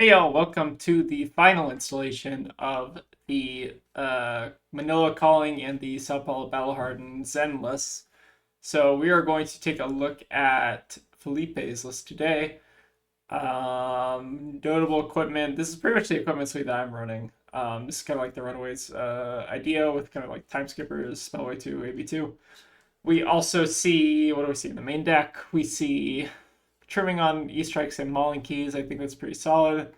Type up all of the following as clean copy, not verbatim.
Hey y'all, welcome to the final installation of the Manila Calling and the Sao Paulo Battle-Hardened Zen lists. So we are going to take a look at Felipe's list today. Notable equipment. This is pretty much the equipment suite that I'm running. This is kind of like the Runaways idea with kind of like time skippers, Spellway 2, AB2. We also see, what do we see in the main deck? We see trimming on E-Strikes and Mauling Keys. I think that's pretty solid.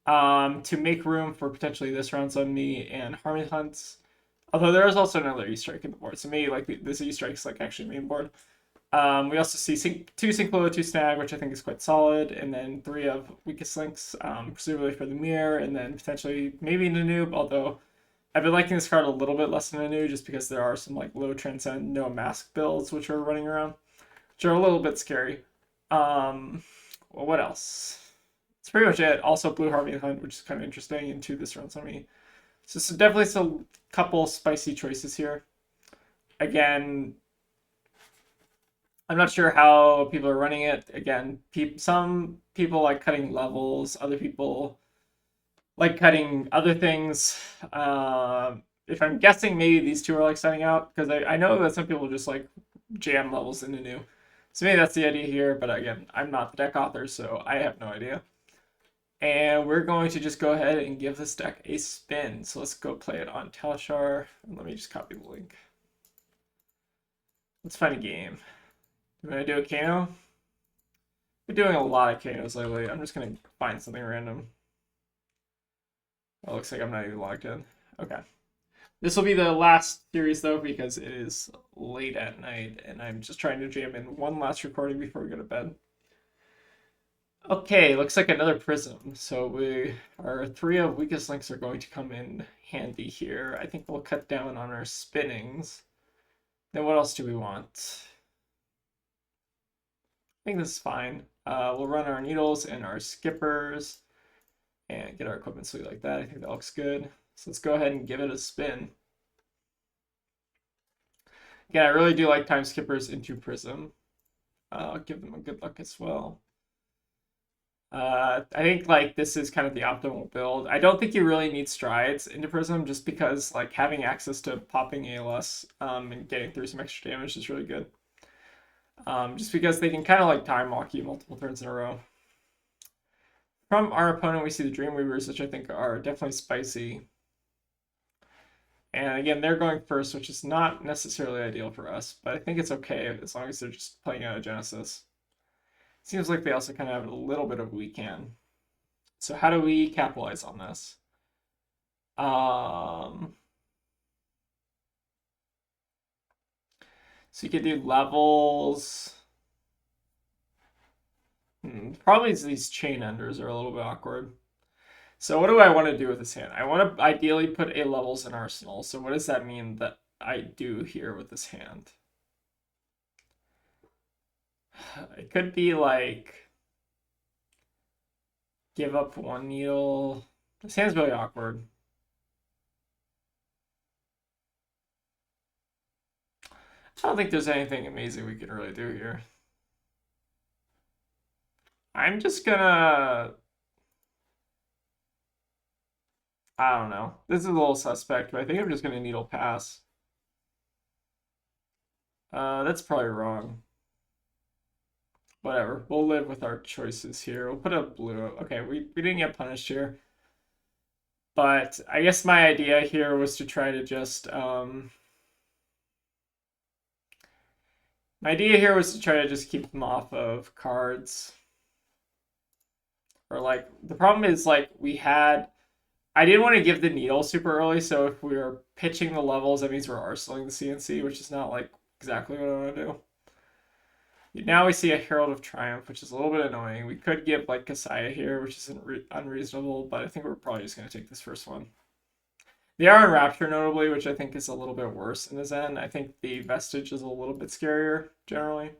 To make room for potentially this round's on me and Harmony Hunts. Although there is also another E-Strike in the board, so maybe like this E-Strike's like actually main board. We also see two Sync 2 Snag, which I think is quite solid, and then three of Weakest Links, presumably for the Mirror, and then potentially maybe Nanoop, although I've been liking this card a little bit less than Nanoop just because there are some like low Transcend, no mask builds which are running around, which are a little bit scary. Well, what else? That's pretty much it. Also, Blue Harvey Hunt, which is kind of interesting, into this runs on me. So definitely some couple spicy choices here. Again, I'm not sure how people are running it. Again, some people like cutting levels, other people like cutting other things. If I'm guessing, maybe these two are like setting out because I know that some people just like jam levels into new. So maybe that's the idea here. But again, I'm not the deck author, so I have no idea. And we're going to just go ahead and give this deck a spin. So let's go play it on Telshar. Let me just copy the link. Let's find a game. I'm going to do a Kano. Been doing a lot of Kanos lately. I'm just going to find something random. Oh, looks like I'm not even logged in. Okay. This will be the last series though because it is late at night and I'm just trying to jam in one last recording before we go to bed. Okay, looks like another Prism. So our three of Weakest Links are going to come in handy here. I think we'll cut down on our spinnings. Then what else do we want? I think this is fine. We'll run our needles and our skippers and get our equipment suite like that. I think that looks good. So let's go ahead and give it a spin. Again, I really do like time skippers into Prism. I'll give them a good luck as well. I think like this is kind of the optimal build. I don't think you really need strides into Prism just because like having access to popping ALS and getting through some extra damage is really good. Just because they can kind of like time walk you multiple turns in a row. From our opponent, we see the Dreamweavers, which I think are definitely spicy. And again, they're going first, which is not necessarily ideal for us, but I think it's okay as long as they're just playing out of Genesis. Seems like they also kind of have a little bit of weekend. So how do we capitalize on this? So you could do levels. Probably these chain enders are a little bit awkward. So what do I want to do with this hand? I want to ideally put a levels in arsenal. So what does that mean that I do here with this hand? It could be like give up one needle. This hand's really awkward. I don't think there's anything amazing we can really do here. I'm just gonna... I don't know. This is a little suspect, but I think I'm just gonna needle pass. That's probably wrong. Whatever. We'll live with our choices here. We'll put a blue. Okay, we didn't get punished here. But I guess my idea here was to try to just... my idea here was to try to just keep them off of cards. Or like, the problem is like we had... I didn't want to give the needle super early, so if we were pitching the levels, that means we're arsenaling the CNC, which is not like exactly what I want to do. Now we see a Herald of Triumph, which is a little bit annoying. We could give like Kasaya here, which isn't unreasonable, but I think we're probably just going to take this first one. They are in Rapture, notably, which I think is a little bit worse in the Zen. I think the Vestige is a little bit scarier, generally.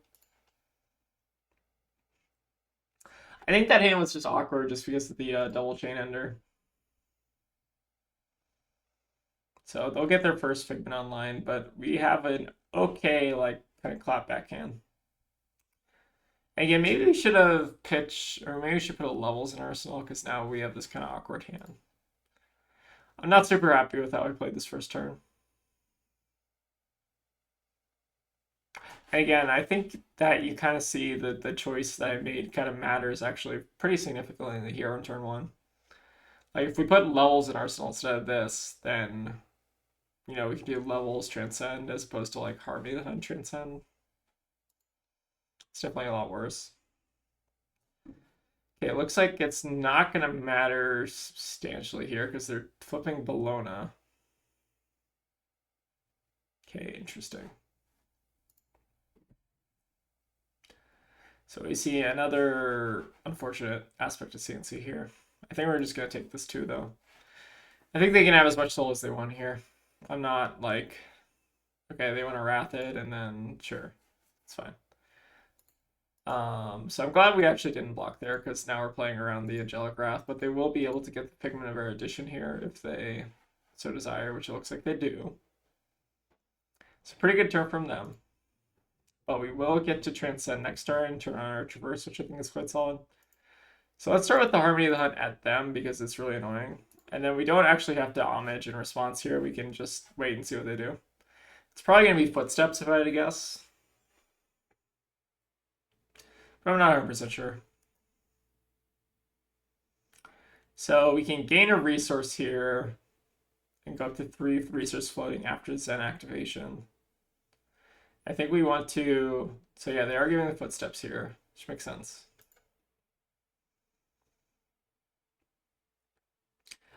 I think that hand was just awkward just because of the double chain ender. So they'll get their first Figment online, but we have an okay, like, kind of clapback hand. Again, maybe we should have pitched, or maybe we should put levels in Arsenal, because now we have this kind of awkward hand. I'm not super happy with how I played this first turn. Again, I think that you kind of see that the choice that I made kind of matters actually pretty significantly in the hero in turn one. Like if we put levels in Arsenal instead of this, then we can do levels transcend as opposed to like Harmony the Hunt transcend. It's definitely a lot worse. Okay, it looks like it's not going to matter substantially here because they're flipping Bologna. Okay, interesting. So we see another unfortunate aspect of CNC here. I think we're just going to take this too, though. I think they can have as much soul as they want here. I'm not like, okay, they want to wrath it, and then sure, it's fine. So I'm glad we actually didn't block there, because now we're playing around the Angelic Wrath, but they will be able to get the Pigment of Erudition here if they so desire, which it looks like they do. It's a pretty good turn from them. But we will get to Transcend next turn, turn on our Traverse, which I think is quite solid. So let's start with the Harmony of the Hunt at them, because it's really annoying. And then we don't actually have to Homage in response here. We can just wait and see what they do. It's probably going to be Footsteps if I had to guess. But I'm not 100% sure. So we can gain a resource here and go up to 3 resource floating after Zen activation. I think we want to... So yeah, they are giving the Footsteps here, which makes sense.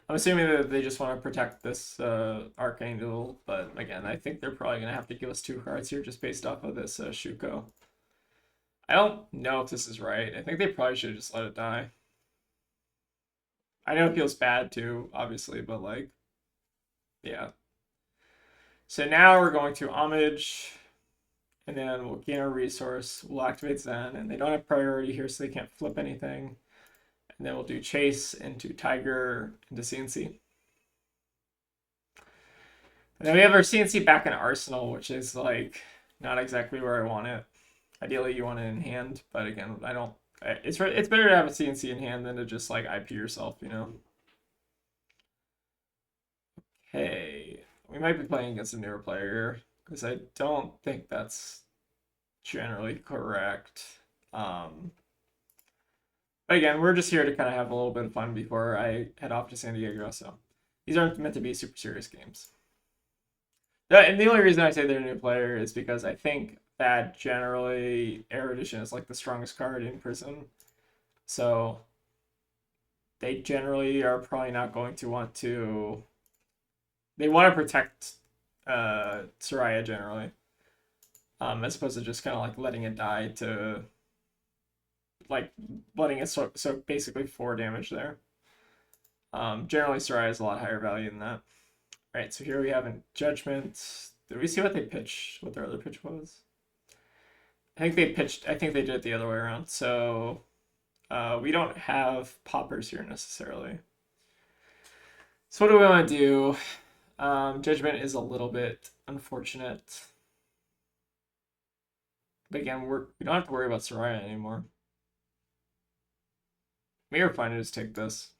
I'm assuming that they just want to protect this Archangel, but again, I think they're probably going to have to give us 2 cards here just based off of this Shuko. I don't know if this is right. I think they probably should have just let it die. I know it feels bad too, obviously, but like, yeah. So now we're going to Homage, and then we'll gain a resource. We'll activate Zen, and they don't have priority here, so they can't flip anything. And then we'll do Chase into Tiger into CNC. And then we have our CNC back in Arsenal, which is like not exactly where I want it. Ideally, you want it in hand, but again, I don't. It's better to have a CNC in hand than to just like IP yourself, Okay, we might be playing against a newer player here because I don't think that's generally correct. But again, we're just here to kind of have a little bit of fun before I head off to San Diego. So these aren't meant to be super serious games. And the only reason I say they're a new player is because I think that generally Erudition is like the strongest card in Prism. So they generally are probably not going to want to... They want to protect Soraya generally. As opposed to just kind of like letting it die to... Like letting it so basically 4 damage there. Generally Soraya is a lot higher value than that. Right, so here we have in Judgment. Did we see what they pitched? What their other pitch was? I think they did it the other way around. So we don't have poppers here necessarily. So what do we want to do? Judgment is a little bit unfortunate. But again, we don't have to worry about Soraya anymore. Maybe we're fine to just take this.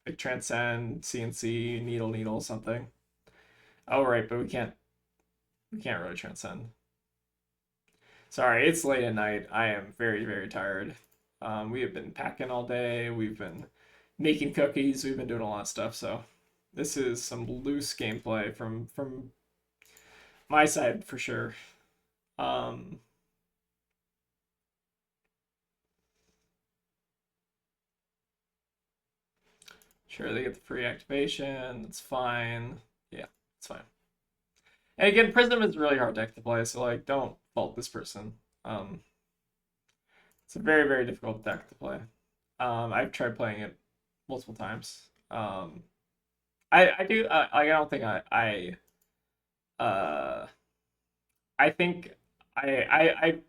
Like Transcend, CNC, Needle, something. Oh right, but we can't really Transcend. Sorry, it's late at night. I am very, very tired. We have been packing all day. We've been making cookies. We've been doing a lot of stuff. So this is some loose gameplay from my side for sure. Sure, they get the free activation. It's fine. Yeah, it's fine. And again, Prism is a really hard deck to play, so like, don't fault this person. It's a very, very difficult deck to play. I've tried playing it multiple times. I do. I don't think I think I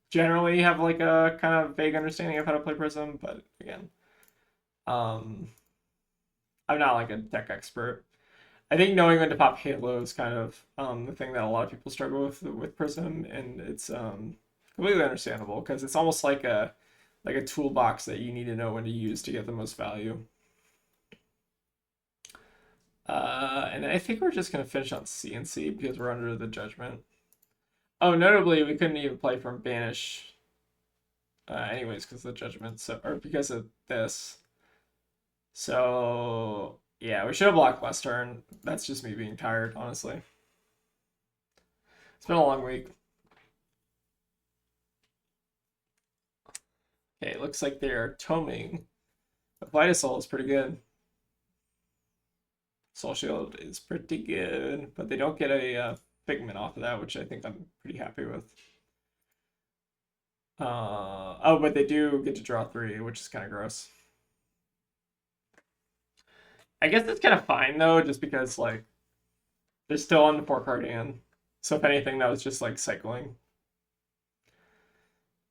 generally have like a kind of vague understanding of how to play Prism, but again, I'm not like a tech expert. I think knowing when to pop Halo is kind of the thing that a lot of people struggle with Prism, and it's completely understandable because it's almost like a toolbox that you need to know when to use to get the most value. And I think we're just gonna finish on CNC because we're under the judgment. Oh, notably, we couldn't even play from banish, anyways, because of the judgment. So, or because of this. So yeah, we should have blocked last turn. That's just me being tired, honestly. It's been a long week. Okay, it looks like they're toming. But Vitasoul is pretty good. Soul Shield is pretty good, but they don't get a Figment off of that, which I think I'm pretty happy with. Oh, but they do get to draw 3, which is kind of gross. I guess it's kind of fine though, just because like they're still on the 4-card hand. So if anything, that was just like cycling.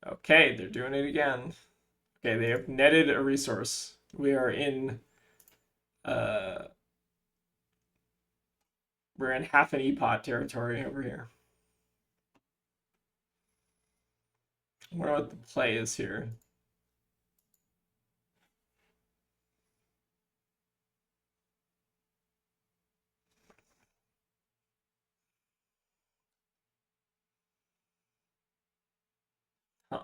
Okay, they're doing it again. Okay, they have netted a resource. We are in we're in half an epot territory over here. I wonder what the play is here. Huh.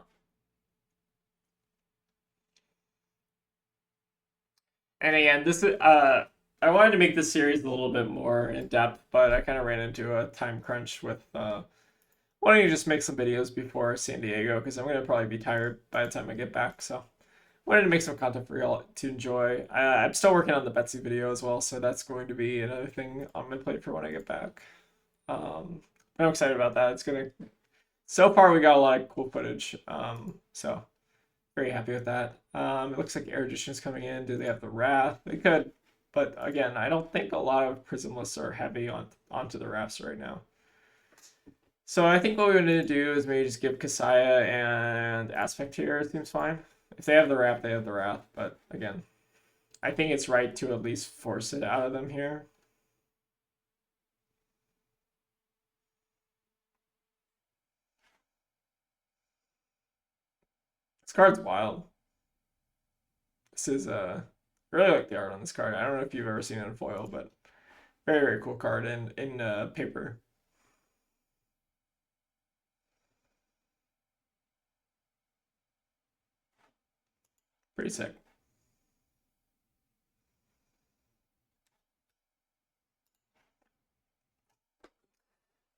And again, this is I wanted to make this series a little bit more in depth, but I kind of ran into a time crunch with wanting to just make some videos before San Diego because I'm gonna probably be tired by the time I get back. So wanted to make some content for y'all to enjoy. I'm still working on the Betsy video as well, so that's going to be another thing on my plate for when I get back. I'm excited about that. It's gonna. So far, we got a lot of cool footage. So very happy with that. It looks like Erudition is coming in. Do they have the Wrath? They could, but again, I don't think a lot of Prism lists are heavy onto the Wraths right now. So I think what we're gonna do is maybe just give Kasaya and Aspect here. It seems fine. If they have the Wrath, they have the Wrath. But again, I think it's right to at least force it out of them here. This card's wild. This is I really like the art on this card. I don't know if you've ever seen it in foil, but very very cool card in paper. Pretty sick.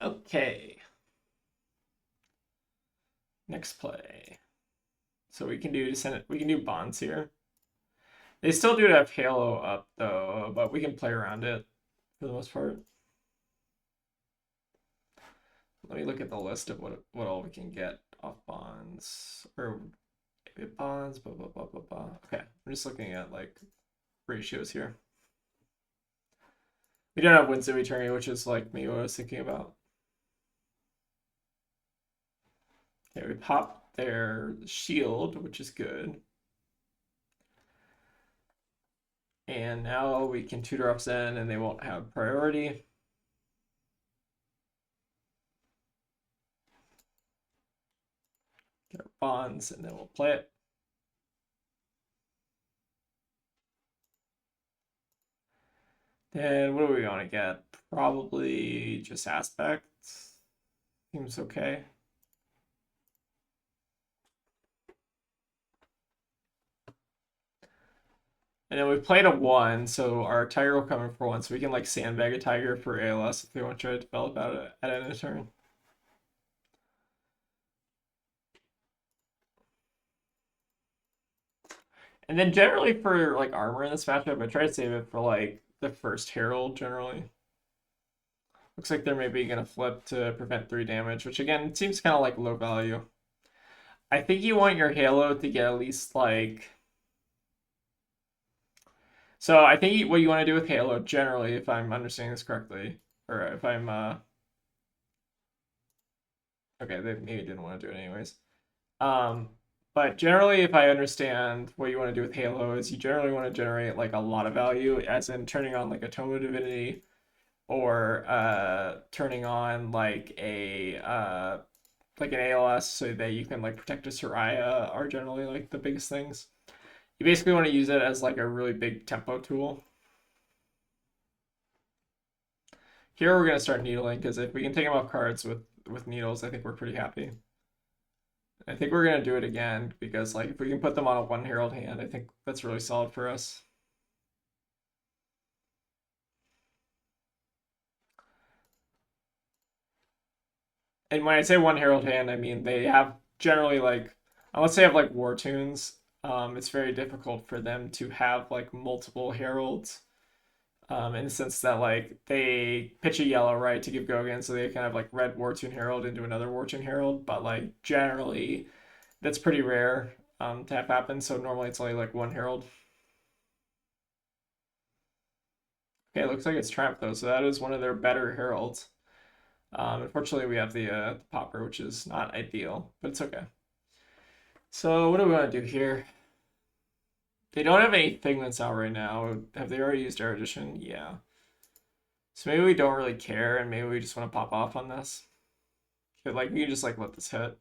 Okay. Next play. So we can do we can do bonds here. They still do have Halo up though, but we can play around it for the most part. Let me look at the list of what all we can get off bonds or bonds. Blah blah blah blah blah. Okay, I'm just looking at like ratios here. We don't have Winslow Eternity, which is like me what I was thinking about. Okay, we pop their shield, which is good. And now we can tutor off Zen and they won't have priority. Get our bonds and then we'll play it. Then what do we want to get? Probably just Aspect. Seems okay. And then we played a 1, so our Tiger will come in for 1, so we can like sandbag a Tiger for ALS if we want to try to develop out at end of turn. And then generally for like armor in this matchup, I try to save it for like the first Herald generally. Looks like they're maybe going to flip to prevent 3 damage, which again seems kind of like low value. I think you want your Halo to get at least like... So I think what you want to do with Halo generally, if I'm understanding this correctly, or if I'm... Okay, they maybe didn't want to do it anyways. But generally, if I understand what you want to do with Halo, is you generally want to generate like a lot of value, as in turning on like a Tome of Divinity, or turning on like a like an ALS so that you can like protect a Soraya are generally like the biggest things. You basically want to use it as like a really big tempo tool. Here we're gonna start needling because if we can take them off cards with needles, I think we're pretty happy. I think we're gonna do it again because like if we can put them on a one herald hand, I think that's really solid for us. And when I say one herald hand, I mean they have generally like unless they have like war tunes, it's very difficult for them to have like multiple heralds. In the sense that like they pitch a yellow right to give go again, so they can have like red Wartune Herald into another Wartune Herald, but like generally that's pretty rare to have happen. So normally it's only like one Herald. Okay, it looks like it's Tramp though, so that is one of their better Heralds. Unfortunately, we have the Popper, which is not ideal, but it's okay. So what do we want to do here? They don't have any Figments out right now. Have they already used Erudition? Yeah. So maybe we don't really care, and maybe we just want to pop off on this. But like we can just like let this hit,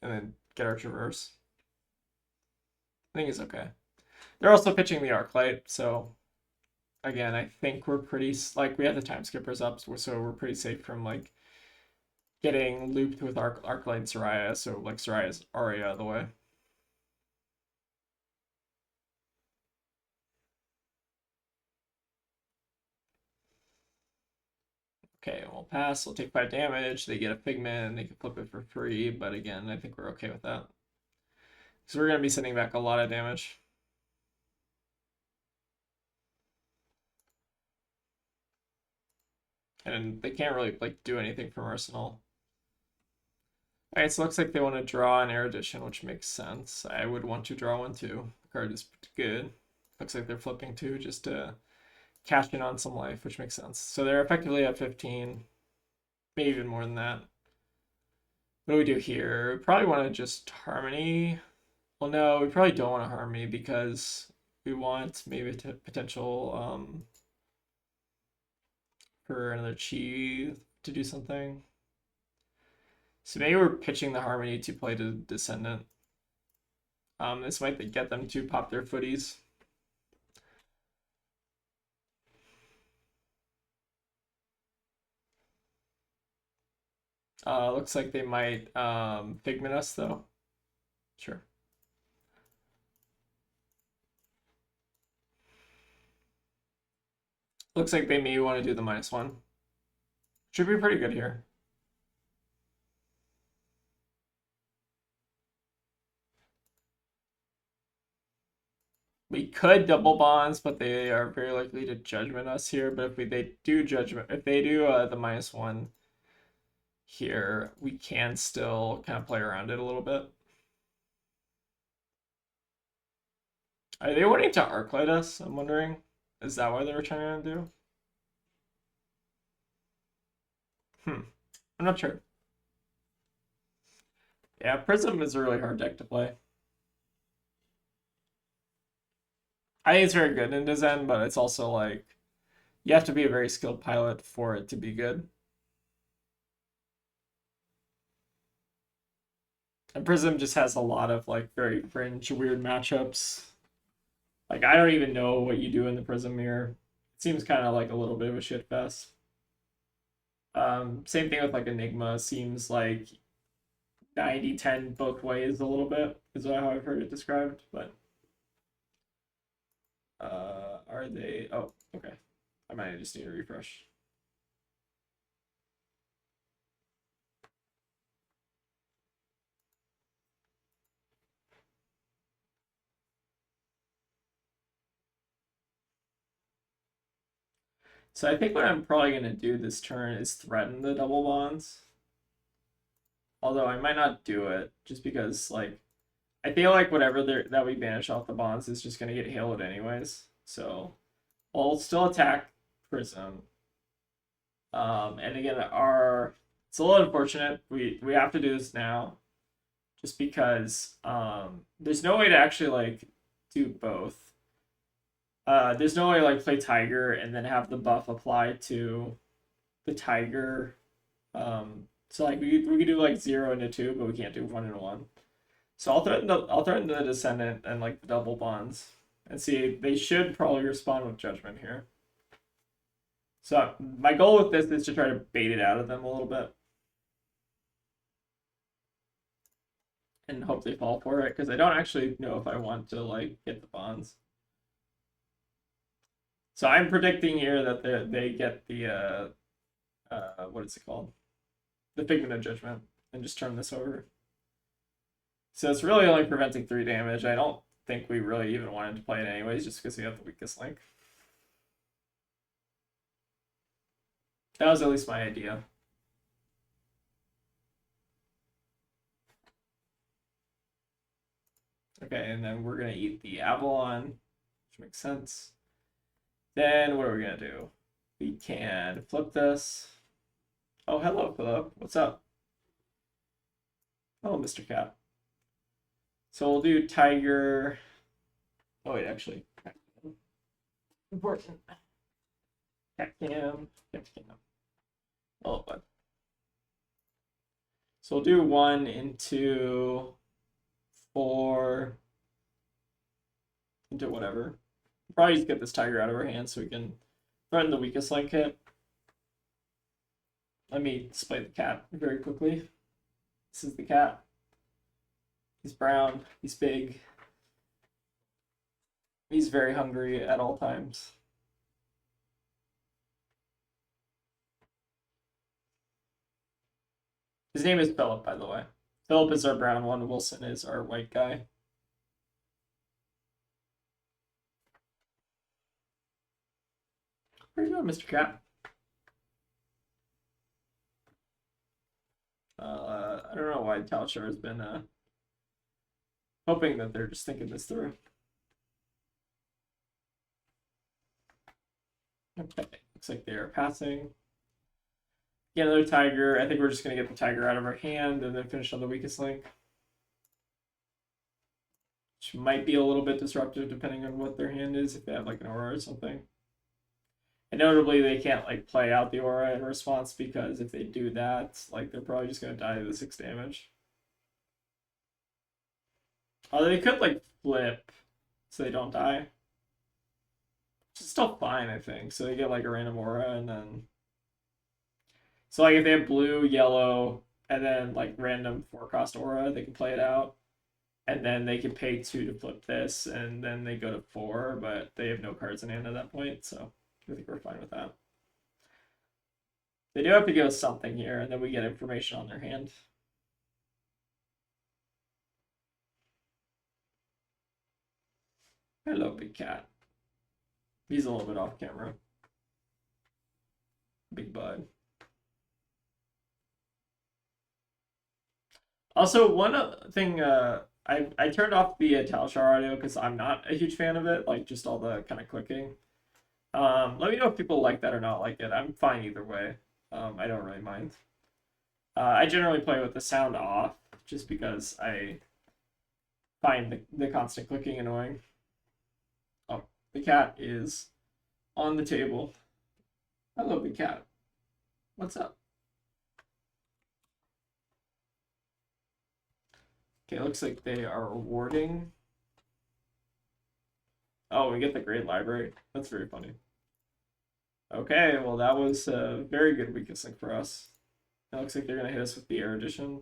and then get our traverse. I think it's okay. They're also pitching the Arclight, so again, I think we're pretty like we have the time skippers up, so we're pretty safe from like getting looped with Arclight and Soraya. So like Soraya's already out of the way. Okay, we'll pass. We'll take 5 damage. They get a Figment, and they can flip it for free. But again, I think we're okay with that. So we're gonna be sending back a lot of damage. And they can't really like do anything from Arsenal. Alright, so it looks like they want to draw an Erudition, which makes sense. I would want to draw one too. The card is good. Looks like they're flipping two just to cash in on some life, which makes sense. So they're effectively at 15, maybe even more than that. What do we do here? We probably want to just Harmony. Well, no, we probably don't want to Harmony because we want maybe a potential for another Chi to do something. So maybe we're pitching the Harmony to play to Descendant. This might get them to pop their footies. Looks like they might Figment us though. Sure. Looks like they may want to do the -1. Should be pretty good here. We could double bonds, but they are very likely to judgment us here. But if they do judgment, if they do the -1 here, we can still kind of play around it a little bit. Are they wanting to Arclight us? I'm wondering. Is that what they were trying to do? I'm not sure. Yeah, Prism is a really hard deck to play. I think it's very good in Dezen, but it's also like you have to be a very skilled pilot for it to be good. And Prism just has a lot of like very fringe, weird matchups. Like I don't even know what you do in the Prism mirror. It seems kind of like a little bit of a shit fest. Same thing with like Enigma. Seems like 90-10 both ways a little bit is how I've heard it described. But are they? Oh, okay. I might just need a refresh. So I think what I'm probably gonna do this turn is threaten the double bonds. Although I might not do it just because like I feel like whatever that we banish off the bonds is just gonna get hailed anyways. So we'll still attack Prism. And again, it's a little unfortunate. We have to do this now, just because there's no way to actually like do both. There's no way to like play Tiger and then have the buff apply to the Tiger So like we could do like 0 into 2, but we can't do 1 into 1. So I'll threaten the Descendant and like the double bonds. And see, they should probably respond with Judgment here. So my goal with this is to try to bait it out of them a little bit. And hope they fall for it, because I don't actually know if I want to like get the bonds. So I'm predicting here that they get the what is it called? The Figment of Judgment, and just turn this over. So it's really only preventing 3 damage. I don't think we really even wanted to play it anyways, just because we have the weakest link. That was at least my idea. Okay, and then we're gonna eat the Avalon, which makes sense. Then what are we gonna do? We can flip this. Oh, hello, Philip. What's up? Oh, Mr. Cat. So we'll do Tiger. Oh wait, actually, important. Cat cam. Oh, but. So we'll do 1 into 4 into whatever. Probably just get this Tiger out of our hands so we can threaten the weakest link hit. Let me display the cat very quickly. This is the cat. He's brown. He's big. He's very hungry at all times. His name is Philip, by the way. Philip is our brown one. Wilson is our white guy. Where are you going, Mr. Cat? I don't know why Talshar has been hoping that they're just thinking this through. Okay, looks like they are passing. Get another Tiger. I think we're just going to get the Tiger out of our hand and then finish on the weakest link. Which might be a little bit disruptive depending on what their hand is, if they have like an aura or something. And notably, they can't like play out the aura in response, because if they do that, like they're probably just going to die to the 6 damage. Although they could like flip so they don't die. Which is still fine, I think. So they get like a random aura and then... So like if they have blue, yellow, and then like random 4-cost aura, they can play it out. And then they can pay 2 to flip this, and then they go to 4, but they have no cards in hand at that point, so I think we're fine with that. They do have to give us something here, and then we get information on their hand. Hello, big cat. He's a little bit off camera. Big bud. Also, one thing, I turned off the Talshar audio because I'm not a huge fan of it, like just all the kind of clicking. Let me know if people like that or not like it. I'm fine either way. I don't really mind. I generally play with the sound off just because I find the constant clicking annoying. Oh, the cat is on the table. Hello, big cat. What's up? Okay, looks like they are rewarding. Oh, we get the Great Library. That's very funny. Okay, well that was a very good weakest link for us. It looks like they're gonna hit us with the Erudition.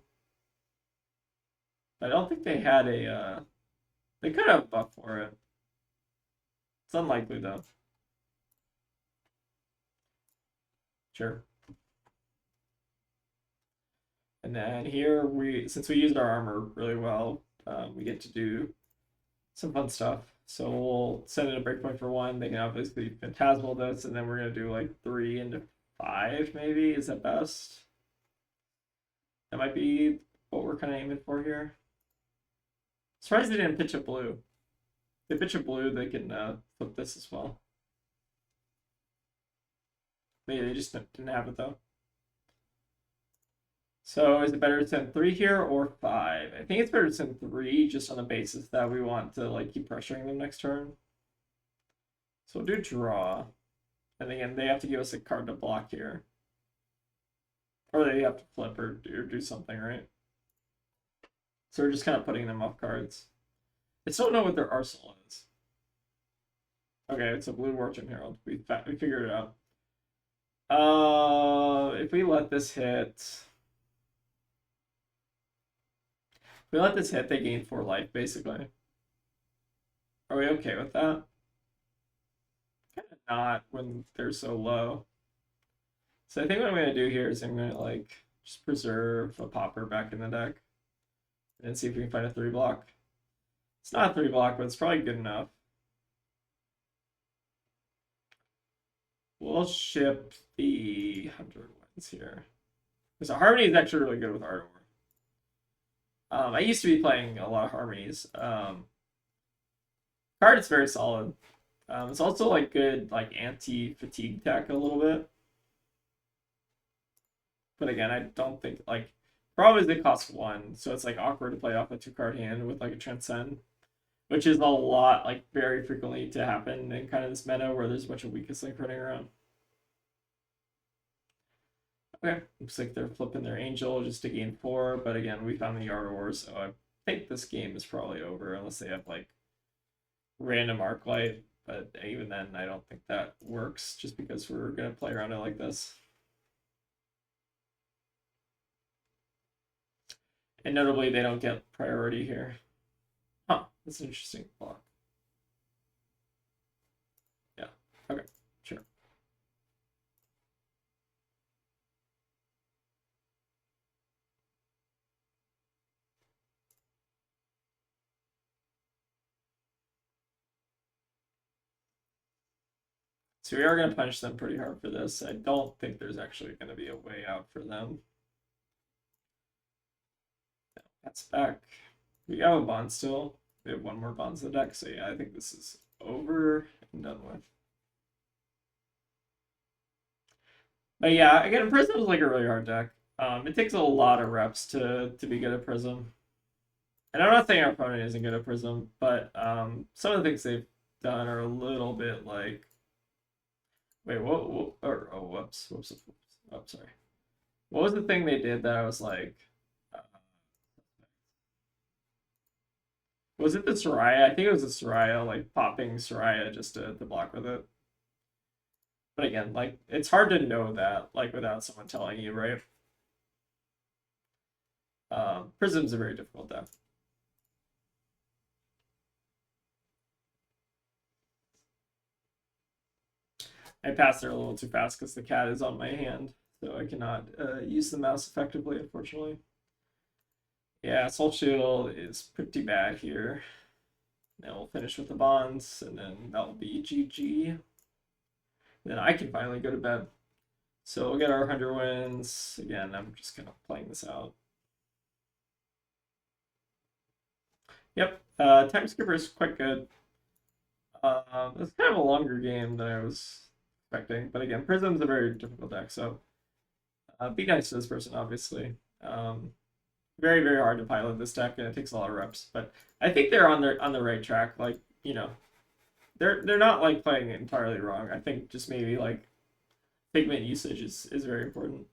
I don't think they had a they could have a buff for it. It's unlikely though. Sure. And then here since we used our armor really well, we get to do some fun stuff. So we'll send in a breakpoint for 1. They can obviously phantasmal this, and then we're gonna do like 3 into 5 maybe. Is that best? That might be what we're kind of aiming for here. Surprised they didn't pitch a blue. If they pitch a blue, they can flip this as well. Maybe they just didn't have it though. So is it better to send 3 here or 5? I think it's better to send 3 just on the basis that we want to like keep pressuring them next turn. So we'll do draw. And again, they have to give us a card to block here. Or they have to flip or do something, right? So we're just kind of putting them off cards. I still don't know what their arsenal is. Okay, it's a blue Wartime Herald. We figured it out. If we let this hit, they gain 4 life, basically. Are we okay with that? Kind of not when they're so low. So I think what I'm gonna do here is I'm gonna like just preserve a popper back in the deck and see if we can find a 3-block. It's not a 3-block, but it's probably good enough. We'll ship the 100 ones here. So Harmony is actually really good with Ardor. I used to be playing a lot of Harmonies. Card is very solid. It's also like good like anti-fatigue tech a little bit. But again, I don't think like problem is they cost 1, so it's like awkward to play off a 2-card hand with like a Transcend, which is a lot like very frequently to happen in kind of this meta where there's a bunch of weakest link running around. Okay, looks like they're flipping their Angel just to gain 4, but again, we found the Ardor, so I think this game is probably over unless they have like random Arclight, but even then, I don't think that works just because we're gonna play around it like this. And notably, they don't get priority here. Huh, that's an interesting block. Yeah, okay, sure. So we are going to punish them pretty hard for this. I don't think there's actually going to be a way out for them. That's back. We have a bond still. We have 1 more bond in the deck, so yeah, I think this is over and done with. But yeah, again, Prism is like a really hard deck. It takes a lot of reps to be good at Prism. And I'm not saying our opponent isn't good at Prism, but some of the things they've done are a little bit like. Wait, what? Oh, whoops. Oh, sorry. What was the thing they did that I was like? Was it the Soraya? I think it was the Soraya, like popping Soraya just to block with it. But again, like it's hard to know that like without someone telling you, right? Prism's a very difficult deck. I passed there a little too fast because the cat is on my hand, so I cannot use the mouse effectively, unfortunately. Yeah, Soul Shield is pretty bad here. Now we'll finish with the bonds, and then that'll be GG. Then I can finally go to bed. So we'll get our 100 wins. Again, I'm just kind of playing this out. Yep, Time Skipper is quite good. It's kind of a longer game than I was expecting, but again, Prism's a very difficult deck, so be nice to this person, obviously. Very, very hard to pilot this deck, and it takes a lot of reps. But I think they're on the right track. Like they're not like playing it entirely wrong. I think just maybe like pigment usage is very important.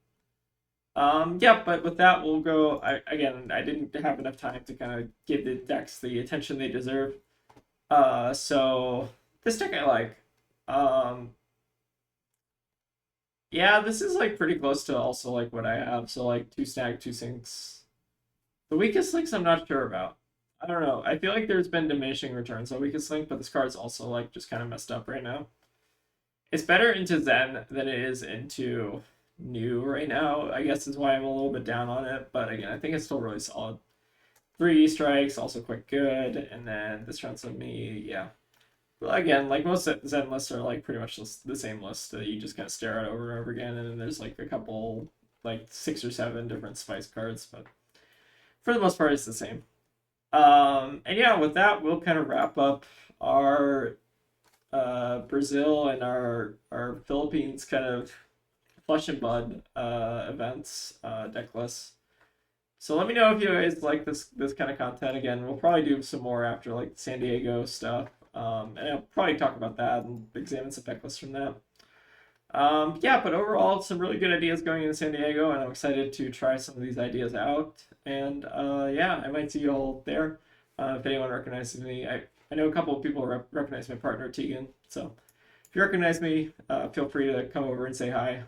Yeah, but with that, we'll go. I didn't have enough time to kind of give the decks the attention they deserve. So this deck I like. Yeah, this is like pretty close to also like what I have. So like 2 snag, 2 sinks. The weakest links I'm not sure about. I don't know. I feel like there's been diminishing returns on weakest link, but this card's also like just kind of messed up right now. It's better into Zen than it is into New right now, I guess is why I'm a little bit down on it. But again, I think it's still really solid. 3 strikes, also quite good. And then this round's on me, yeah. Well, again, like most Zen lists are like pretty much the same list that you just kind of stare at over and over again. And then there's like a couple, like 6 or 7 different spice cards, but for the most part, it's the same. And yeah, with that, we'll kind of wrap up our Brazil and our Philippines kind of flesh and blood events deck lists. So let me know if you guys like this kind of content. Again, we'll probably do some more after like San Diego stuff, and I'll probably talk about that and examine some deck lists from that. Yeah, but overall, some really good ideas going into San Diego, and I'm excited to try some of these ideas out. And yeah, I might see you all there. If anyone recognizes me, I know a couple of people recognize my partner Tegan. So if you recognize me, feel free to come over and say hi.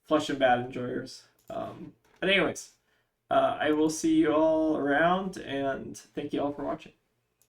Flush and Bad enjoyers. But anyways, I will see you all around, and thank you all for watching.